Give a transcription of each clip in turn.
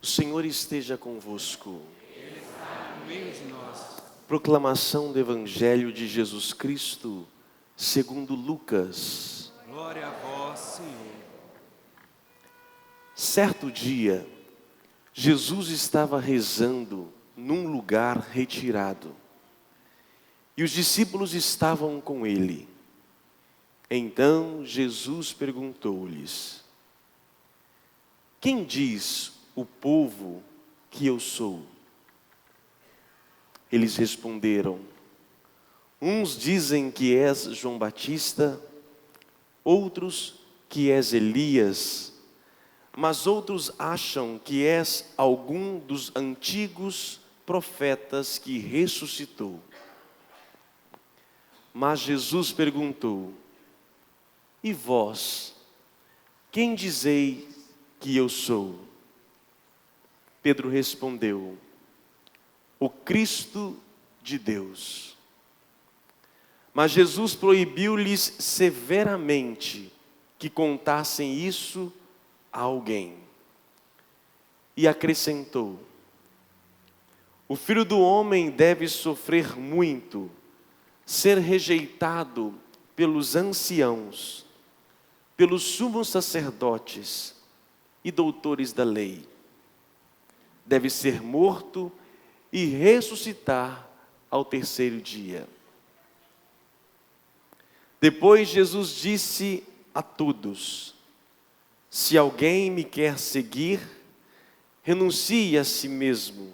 O Senhor esteja convosco. Ele está no meio de nós. Proclamação do Evangelho de Jesus Cristo, segundo Lucas. Glória a vós, Senhor. Certo dia, Jesus estava rezando num lugar retirado, e os discípulos estavam com ele. Então Jesus perguntou-lhes: quem diz o povo que eu sou? Eles responderam: uns dizem que és João Batista, outros que és Elias, mas outros acham que és algum dos antigos profetas que ressuscitou. Mas Jesus perguntou: e vós, quem dizeis que eu sou? Pedro respondeu: o Cristo de Deus. Mas Jesus proibiu-lhes severamente que contassem isso a alguém. E acrescentou: o Filho do Homem deve sofrer muito, ser rejeitado pelos anciãos, pelos sumos sacerdotes e doutores da lei. Deve ser morto e ressuscitar ao terceiro dia. Depois Jesus disse a todos: se alguém me quer seguir, renuncie a si mesmo,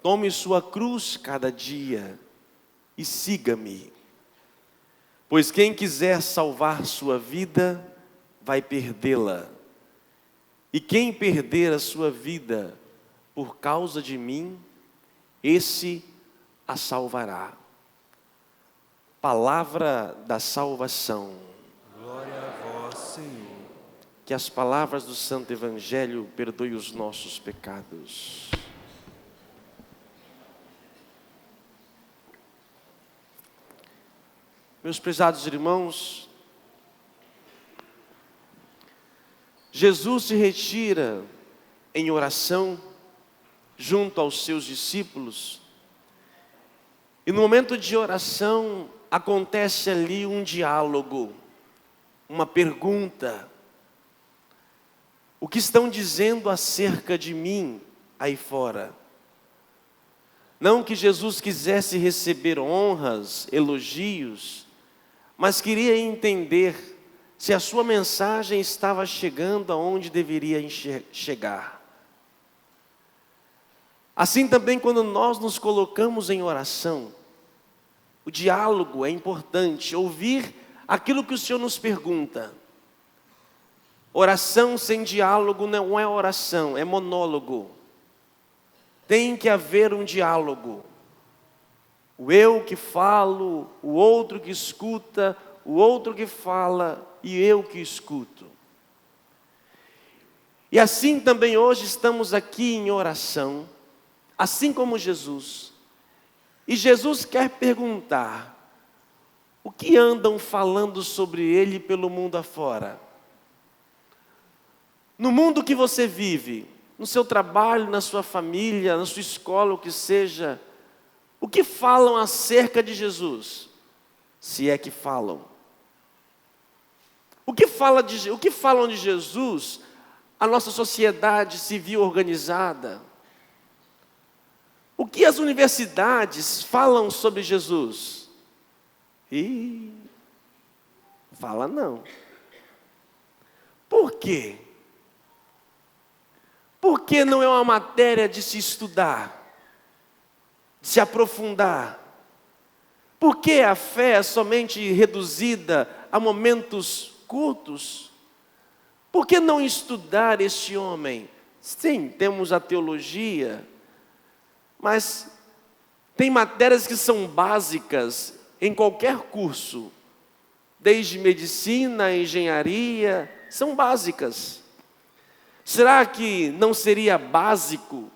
tome sua cruz cada dia e siga-me. Pois quem quiser salvar sua vida, vai perdê-la. E quem perder a sua vida por causa de mim, esse a salvará. Palavra da salvação. Glória a vós, Senhor. Que as palavras do Santo Evangelho perdoem os nossos pecados. Meus prezados irmãos, Jesus se retira em oração junto aos seus discípulos, e no momento de oração acontece ali um diálogo, uma pergunta: o que estão dizendo acerca de mim aí fora? Não que Jesus quisesse receber honras, elogios, mas queria entender se a sua mensagem estava chegando aonde deveria chegar. Assim também, quando nós nos colocamos em oração, o diálogo é importante, ouvir aquilo que o Senhor nos pergunta. Oração sem diálogo não é oração, é monólogo. Tem que haver um diálogo. O eu que falo, o outro que escuta, o outro que fala e eu que escuto. E assim também hoje estamos aqui em oração, assim como Jesus. E Jesus quer perguntar: o que andam falando sobre Ele pelo mundo afora? No mundo que você vive, no seu trabalho, na sua família, na sua escola, o que seja, o que falam acerca de Jesus? Se é que falam. O que falam de Jesus a nossa sociedade civil organizada? O que as universidades falam sobre Jesus? Fala não. Por quê? Por que não é uma matéria de se estudar, de se aprofundar? Por que a fé é somente reduzida a momentos curtos? Por que não estudar este homem? Sim, temos a teologia, mas tem matérias que são básicas em qualquer curso, desde medicina, engenharia, são básicas. Será que não seria básico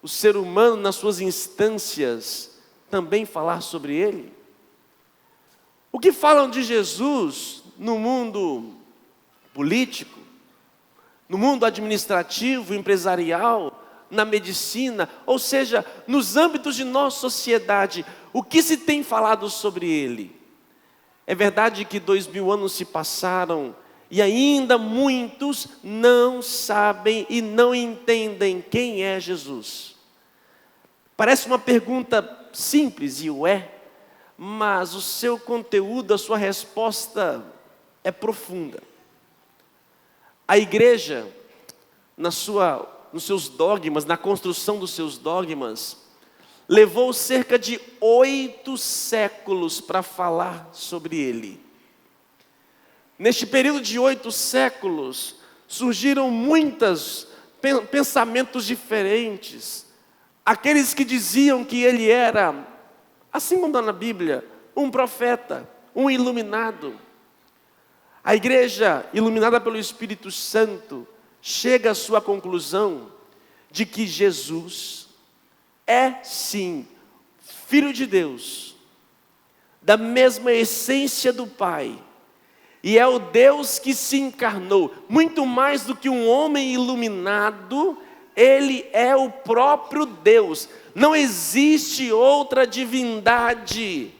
o ser humano nas suas instâncias também falar sobre ele? O que falam de Jesus no mundo político, no mundo administrativo, empresarial, na medicina, ou seja, nos âmbitos de nossa sociedade, o que se tem falado sobre ele? É verdade que 2000 anos se passaram e ainda muitos não sabem e não entendem quem é Jesus. Parece uma pergunta simples, e o é, mas o seu conteúdo, a sua resposta é profunda. A igreja, nos seus dogmas, na construção dos seus dogmas, levou cerca de 8 séculos para falar sobre ele. Neste período de 8 séculos, surgiram muitos pensamentos diferentes. Aqueles que diziam que ele era, assim como está na Bíblia, um profeta, um iluminado. A igreja, iluminada pelo Espírito Santo, chega à sua conclusão de que Jesus é sim Filho de Deus, da mesma essência do Pai, e é o Deus que se encarnou. Muito mais do que um homem iluminado, ele é o próprio Deus. Não existe outra divindade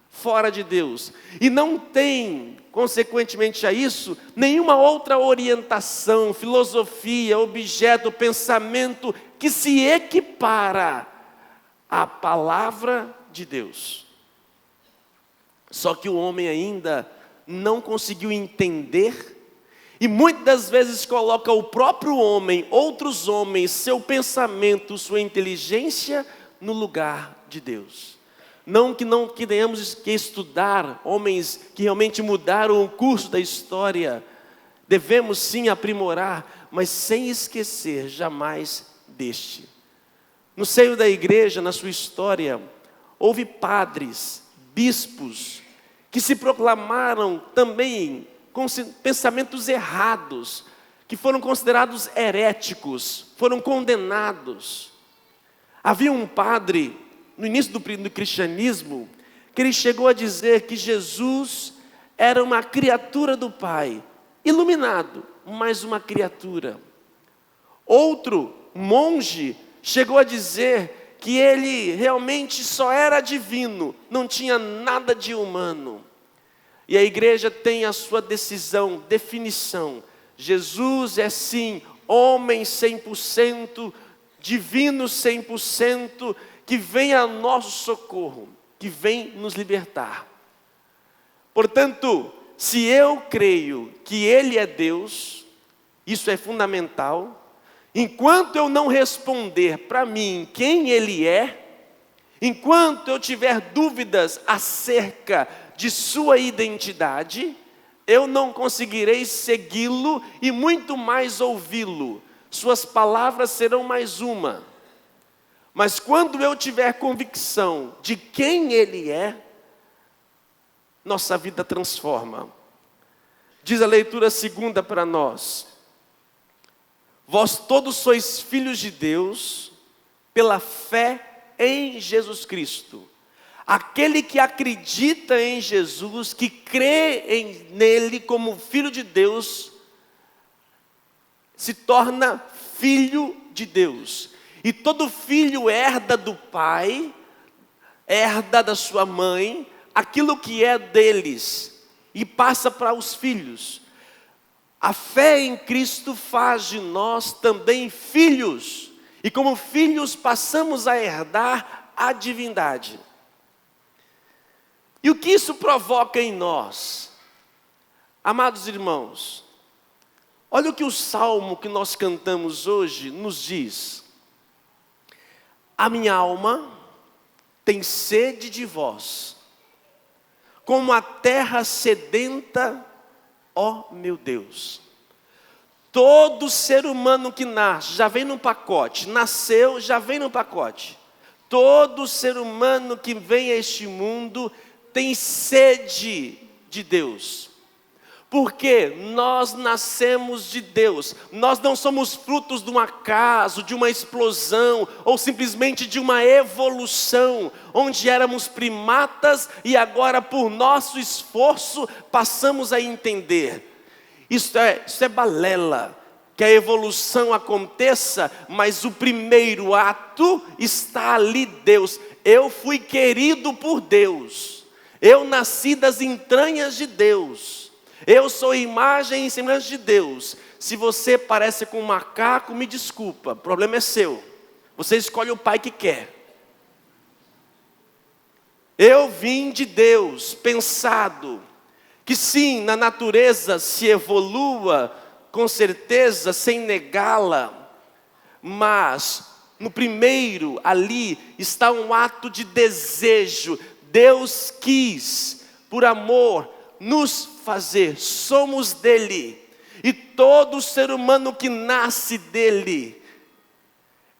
fora de Deus, e não tem, consequentemente a isso, nenhuma outra orientação, filosofia, objeto, pensamento que se equipara à palavra de Deus. Só que o homem ainda não conseguiu entender, e muitas das vezes coloca o próprio homem, outros homens, seu pensamento, sua inteligência no lugar de Deus. Não que tenhamos que estudar homens que realmente mudaram o curso da história, devemos sim aprimorar, mas sem esquecer jamais deste. No seio da igreja, na sua história, houve padres, bispos, que se proclamaram também com pensamentos errados, que foram considerados heréticos, foram condenados. Havia um padre, no início do cristianismo, que ele chegou a dizer que Jesus era uma criatura do Pai, iluminado, mas uma criatura. Outro monge chegou a dizer que ele realmente só era divino, não tinha nada de humano. E a igreja tem a sua definição. Jesus é sim, homem 100%, divino 100%, que vem a nosso socorro, que vem nos libertar. Portanto, se eu creio que Ele é Deus, isso é fundamental. Enquanto eu não responder para mim quem Ele é, enquanto eu tiver dúvidas acerca de sua identidade, eu não conseguirei segui-lo e muito mais ouvi-lo. Suas palavras serão mais uma. Mas quando eu tiver convicção de quem Ele é, nossa vida transforma. Diz a leitura segunda para nós: vós todos sois filhos de Deus pela fé em Jesus Cristo. Aquele que acredita em Jesus, que crê nele como Filho de Deus, se torna filho de Deus. E todo filho herda do pai, herda da sua mãe, aquilo que é deles, e passa para os filhos. A fé em Cristo faz de nós também filhos, e como filhos passamos a herdar a divindade. E o que isso provoca em nós? Amados irmãos, olha o que o salmo que nós cantamos hoje nos diz: a minha alma tem sede de vós, como a terra sedenta, ó meu Deus. Todo ser humano que nasce, já vem no pacote, nasceu, já vem no pacote. Todo ser humano que vem a este mundo tem sede de Deus. Porque nós nascemos de Deus, nós não somos frutos de um acaso, de uma explosão, ou simplesmente de uma evolução, onde éramos primatas e agora por nosso esforço passamos a entender. Isso é balela, que a evolução aconteça, mas o primeiro ato está ali Deus. Eu fui querido por Deus, eu nasci das entranhas de Deus, eu sou imagem e semelhança de Deus. Se você parece com um macaco, me desculpa, o problema é seu, você escolhe o pai que quer. Eu vim de Deus, pensado, que sim, na natureza se evolua, com certeza, sem negá-la, mas no primeiro ali está um ato de desejo. Deus quis, por amor, nos fazer, somos dele, e todo ser humano que nasce dele,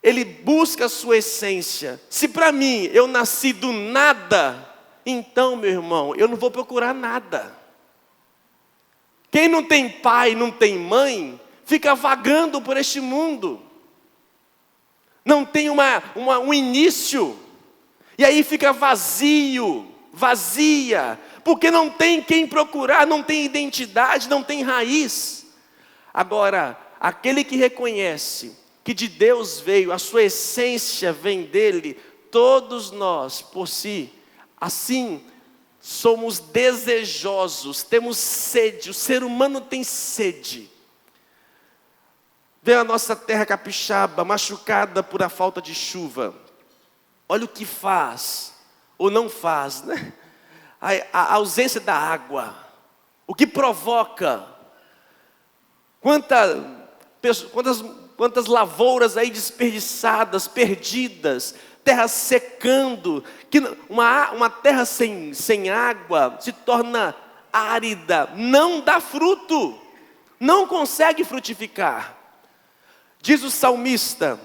ele busca a sua essência. Se para mim eu nasci do nada, então, meu irmão, eu não vou procurar nada. Quem não tem pai, não tem mãe, fica vagando por este mundo. Não tem um início. E aí fica vazio, vazia. Porque não tem quem procurar, não tem identidade, não tem raiz. Agora, aquele que reconhece que de Deus veio, a sua essência vem dele, todos nós, por si, assim, somos desejosos, temos sede, o ser humano tem sede. Vê a nossa terra capixaba, machucada por a falta de chuva. Olha o que faz, ou não faz, né? A ausência da água, o que provoca. Quantas lavouras aí desperdiçadas, perdidas, terra secando, que uma terra sem água se torna árida, não dá fruto, não consegue frutificar. Diz o salmista: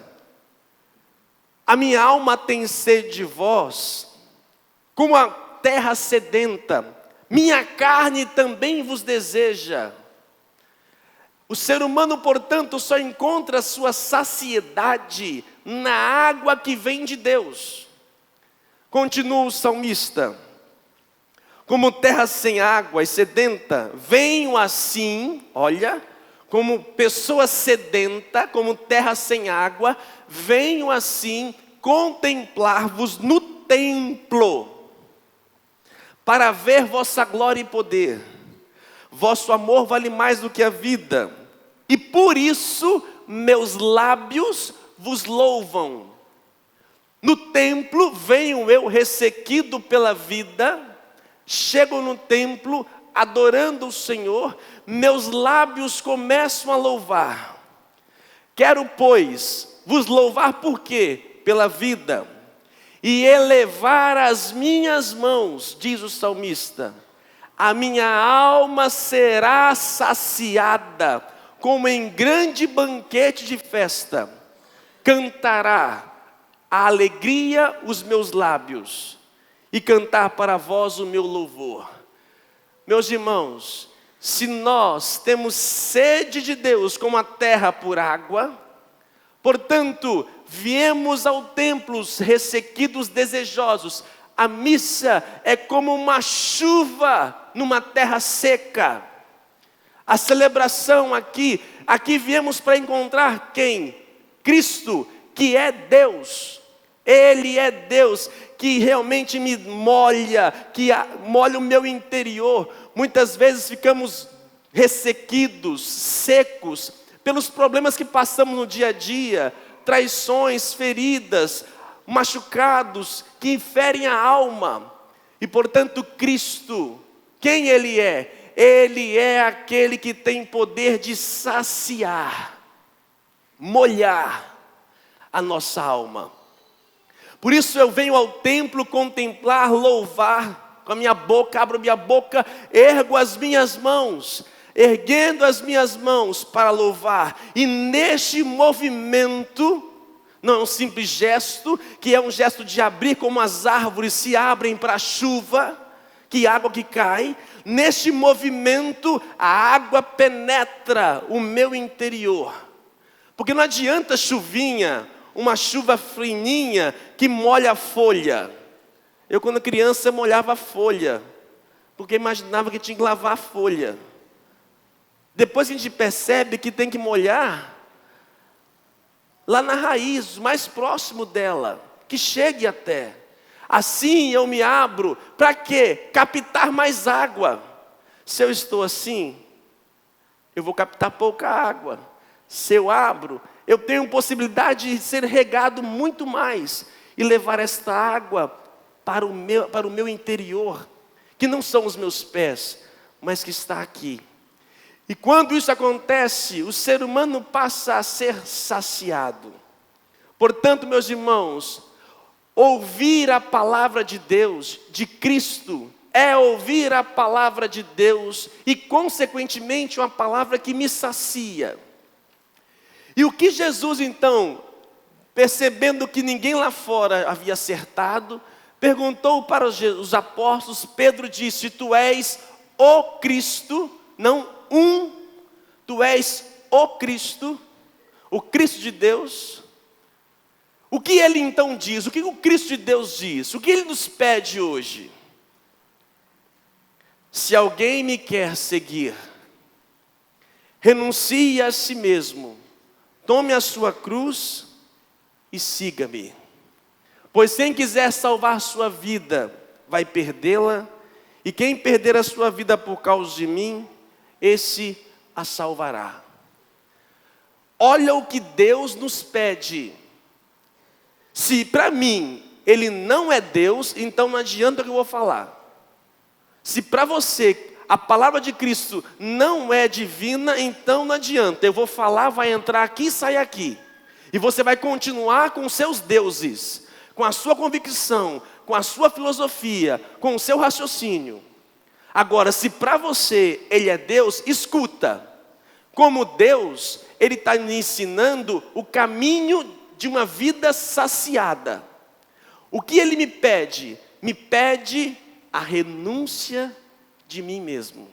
a minha alma tem sede de vós, como a terra sedenta, minha carne também vos deseja. O ser humano, portanto, só encontra sua saciedade na água que vem de Deus. Continua o salmista: como terra sem água e sedenta, venho assim, olha, como pessoa sedenta, como terra sem água, venho assim contemplar-vos no templo, para ver vossa glória e poder. Vosso amor vale mais do que a vida, e por isso meus lábios vos louvam. No templo venho eu ressequido pela vida, chego no templo adorando o Senhor, meus lábios começam a louvar. Quero, pois, vos louvar por quê? Pela vida, e elevar as minhas mãos, diz o salmista. A minha alma será saciada, como em grande banquete de festa. Cantará a alegria os meus lábios, e cantar para vós o meu louvor. Meus irmãos, se nós temos sede de Deus como a terra por água, portanto, viemos ao templo ressequidos, desejosos. A missa é como uma chuva numa terra seca. A celebração aqui viemos para encontrar quem? Cristo, que é Deus. Ele é Deus, que realmente me molha, que molha o meu interior. Muitas vezes ficamos ressequidos, secos, pelos problemas que passamos no dia a dia, traições, feridas, machucados, que ferem a alma. E portanto Cristo, quem Ele é? Ele é aquele que tem poder de saciar, molhar a nossa alma. Por isso eu venho ao templo contemplar, louvar, com a minha boca, abro minha boca, ergo as minhas mãos, erguendo as minhas mãos para louvar. E neste movimento, não é um simples gesto, que é um gesto de abrir como as árvores se abrem para a chuva, que água que cai. Neste movimento, a água penetra o meu interior. Porque não adianta chuvinha, uma chuva fininha que molha a folha. Eu, quando criança, molhava a folha, porque imaginava que tinha que lavar a folha. Depois a gente percebe que tem que molhar lá na raiz, mais próximo dela, que chegue até. Assim eu me abro, para quê? Captar mais água. Se eu estou assim, eu vou captar pouca água. Se eu abro, eu tenho possibilidade de ser regado muito mais e levar esta água para o meu interior, que não são os meus pés, mas que está aqui. E quando isso acontece, o ser humano passa a ser saciado. Portanto, meus irmãos, ouvir a palavra de Deus, de Cristo, é ouvir a palavra de Deus e, consequentemente, uma palavra que me sacia. E o que Jesus, então, percebendo que ninguém lá fora havia acertado, perguntou para os apóstolos. Pedro disse: tu és o Cristo, não tu és o Cristo de Deus. O que ele então diz? O que o Cristo de Deus diz? O que ele nos pede hoje? Se alguém me quer seguir, renuncie a si mesmo, tome a sua cruz e siga-me. Pois quem quiser salvar sua vida, vai perdê-la, e quem perder a sua vida por causa de mim, esse a salvará. Olha o que Deus nos pede. Se para mim Ele não é Deus, então não adianta o que eu vou falar. Se para você a palavra de Cristo não é divina, então não adianta. Eu vou falar, vai entrar aqui e sair aqui. E você vai continuar com os seus deuses, com a sua convicção, com a sua filosofia, com o seu raciocínio. Agora, se para você Ele é Deus, escuta. Como Deus, Ele está me ensinando o caminho de uma vida saciada. O que Ele me pede? Me pede a renúncia de mim mesmo.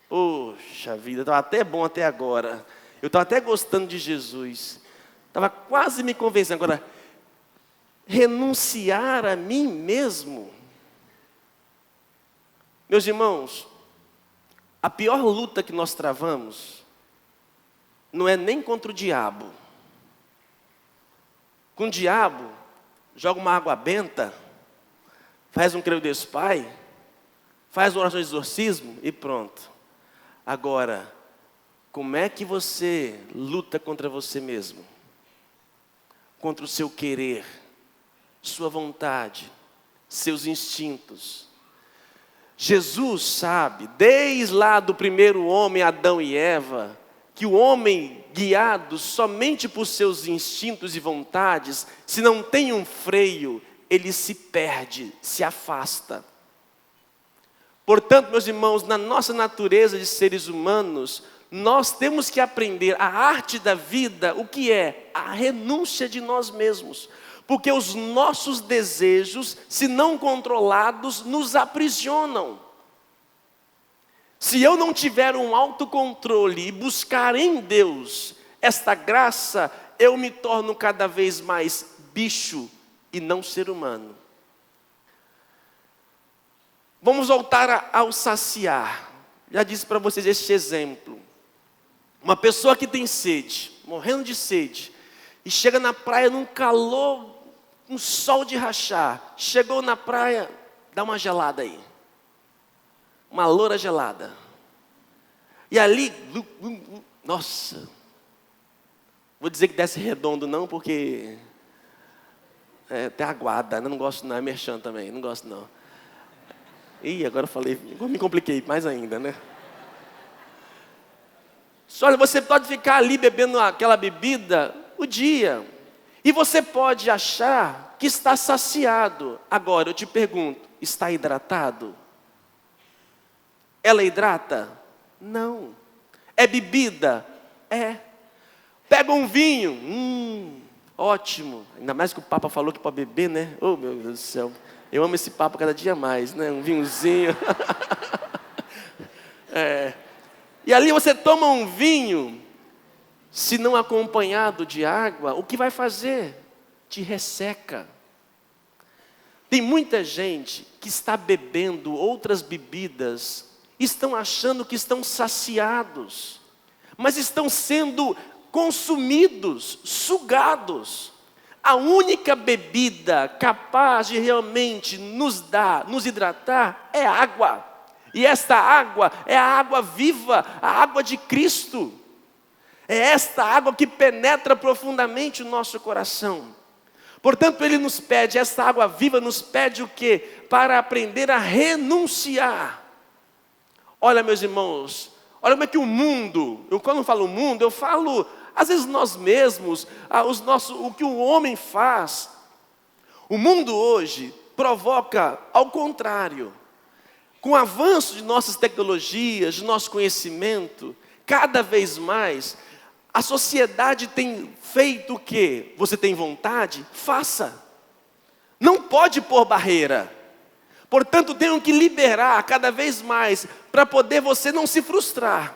Poxa vida, estava até bom até agora. Eu estava até gostando de Jesus. Estava quase me convencendo. Agora, renunciar a mim mesmo. Meus irmãos, a pior luta que nós travamos não é nem contra o diabo. Com o diabo, joga uma água benta, faz um creio Deus Pai, faz uma oração de exorcismo e pronto. Agora, como é que você luta contra você mesmo? Contra o seu querer, sua vontade, seus instintos. Jesus sabe, desde lá do primeiro homem, Adão e Eva, que o homem guiado somente por seus instintos e vontades, se não tem um freio, ele se perde, se afasta. Portanto, meus irmãos, na nossa natureza de seres humanos, nós temos que aprender a arte da vida, o que é? A renúncia de nós mesmos. Porque os nossos desejos, se não controlados, nos aprisionam. Se eu não tiver um autocontrole e buscar em Deus esta graça, eu me torno cada vez mais bicho e não ser humano. Vamos voltar ao saciar. Já disse para vocês este exemplo. Uma pessoa que tem sede, morrendo de sede, e chega na praia num calor, um sol de rachar. Chegou na praia, dá uma gelada aí. Uma loura gelada. E ali, nossa, vou dizer que desce redondo não, porque até aguada, não gosto não, é merchan também, não gosto não. Ih, agora eu falei, me compliquei mais ainda, né? Olha, você pode ficar ali bebendo aquela bebida o dia, e você pode achar que está saciado. Agora eu te pergunto, está hidratado? Ela hidrata? Não. É bebida? É. Pega um vinho? Ótimo. Ainda mais que o Papa falou que pode beber, né? Oh, meu Deus do céu. Eu amo esse Papa cada dia mais, né? Um vinhozinho. E ali você toma um vinho, se não acompanhado de água, o que vai fazer? Te resseca. Tem muita gente que está bebendo outras bebidas, estão achando que estão saciados. mas estão sendo consumidos, sugados. A única bebida capaz de realmente nos hidratar é água. E esta água é a água viva, a água de Cristo. É esta água que penetra profundamente o nosso coração. Portanto, Ele nos pede, esta água viva nos pede o quê? Para aprender a renunciar. Olha, meus irmãos, olha como é que o mundo, quando eu falo mundo, eu falo, às vezes nós mesmos, o que o homem faz. O mundo hoje provoca ao contrário. Com o avanço de nossas tecnologias, de nosso conhecimento, cada vez mais, a sociedade tem feito o quê? Você tem vontade? Faça. Não pode pôr barreira. Portanto, tenho que liberar cada vez mais, para poder você não se frustrar.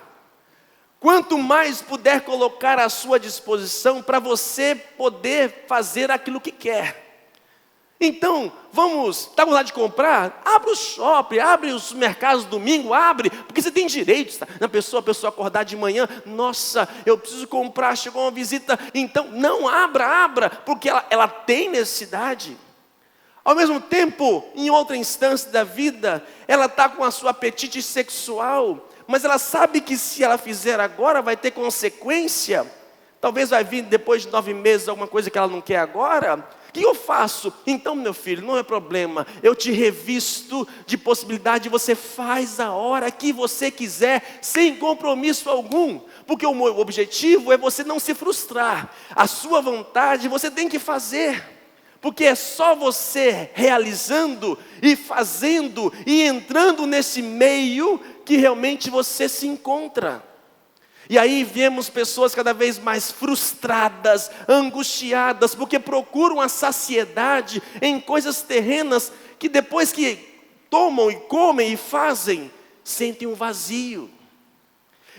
Quanto mais puder colocar à sua disposição, para você poder fazer aquilo que quer. Então, está com vontade de comprar? Abre o shopping, abre os mercados domingo, abre, porque você tem direito. A pessoa acordar de manhã, nossa, eu preciso comprar, chegou uma visita. Então, não, abra, porque ela tem necessidade. Ao mesmo tempo, em outra instância da vida, ela está com a sua apetite sexual, mas ela sabe que se ela fizer agora, vai ter consequência. Talvez vai vir depois de 9 meses alguma coisa que ela não quer agora. O que eu faço? Então, meu filho, não é problema. Eu te revisto de possibilidade. Você faz a hora que você quiser, sem compromisso algum. Porque o meu objetivo é você não se frustrar. A sua vontade você tem que fazer. Porque é só você realizando e fazendo e entrando nesse meio que realmente você se encontra. E aí vemos pessoas cada vez mais frustradas, angustiadas, porque procuram a saciedade em coisas terrenas, que depois que tomam e comem e fazem, sentem um vazio.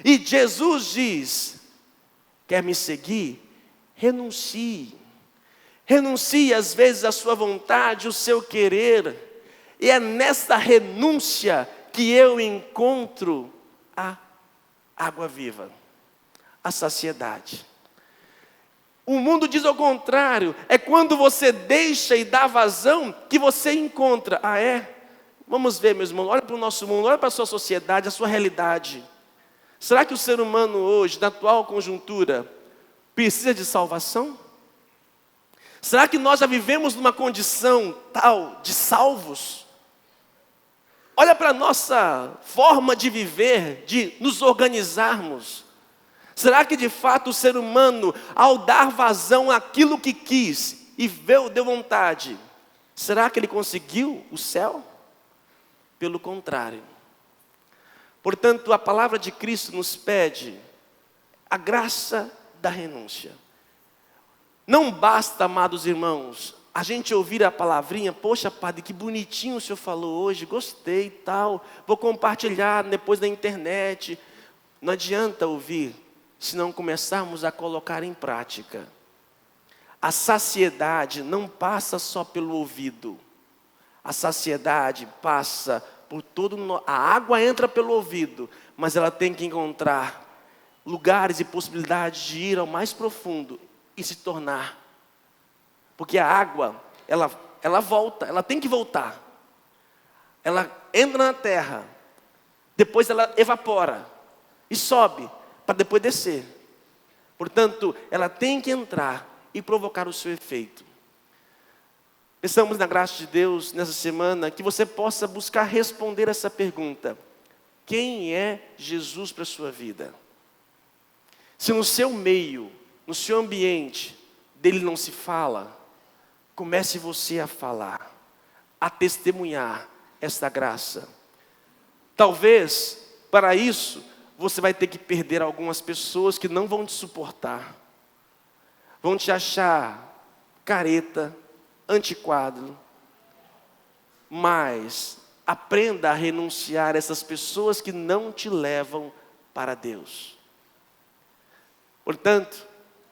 E Jesus diz, quer me seguir? Renuncie. Renuncie às vezes a sua vontade, o seu querer. E é nessa renúncia que eu encontro a água viva. A saciedade. O mundo diz ao contrário, é quando você deixa e dá vazão que você encontra. Ah, é? Vamos ver, meus irmãos, olha para o nosso mundo, olha para a sua sociedade, a sua realidade. Será que o ser humano hoje, na atual conjuntura, precisa de salvação? Será que nós já vivemos numa condição tal de salvos? Olha para a nossa forma de viver, de nos organizarmos. Será que de fato o ser humano, ao dar vazão àquilo que quis e deu vontade, será que ele conseguiu o céu? Pelo contrário. Portanto, a palavra de Cristo nos pede a graça da renúncia. Não basta, amados irmãos, a gente ouvir a palavrinha, poxa padre, que bonitinho o senhor falou hoje, gostei e tal, vou compartilhar depois na internet. Não adianta ouvir, se não começarmos a colocar em prática. A saciedade não passa só pelo ouvido. A saciedade passa por todo... A água entra pelo ouvido, mas ela tem que encontrar lugares e possibilidades de ir ao mais profundo e se tornar. Porque a água, ela volta, ela tem que voltar. Ela entra na terra, depois ela evapora e sobe, para depois descer. Portanto, ela tem que entrar e provocar o seu efeito. Pensamos na graça de Deus nessa semana, que você possa buscar responder essa pergunta: quem é Jesus para a sua vida? Se no seu meio, no seu ambiente, dele não se fala, comece você a falar, a testemunhar esta graça. Talvez, para isso, você vai ter que perder algumas pessoas que não vão te suportar. Vão te achar careta, antiquado. Mas aprenda a renunciar a essas pessoas que não te levam para Deus. Portanto,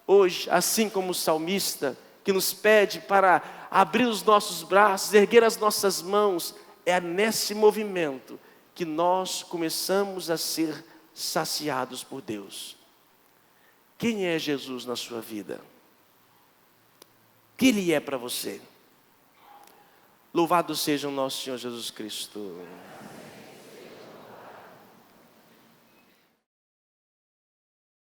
hoje, assim como o salmista, que nos pede para abrir os nossos braços, erguer as nossas mãos, é nesse movimento que nós começamos a ser saciados por Deus. Quem é Jesus na sua vida? O que Ele é para você? Louvado seja o nosso Senhor Jesus Cristo.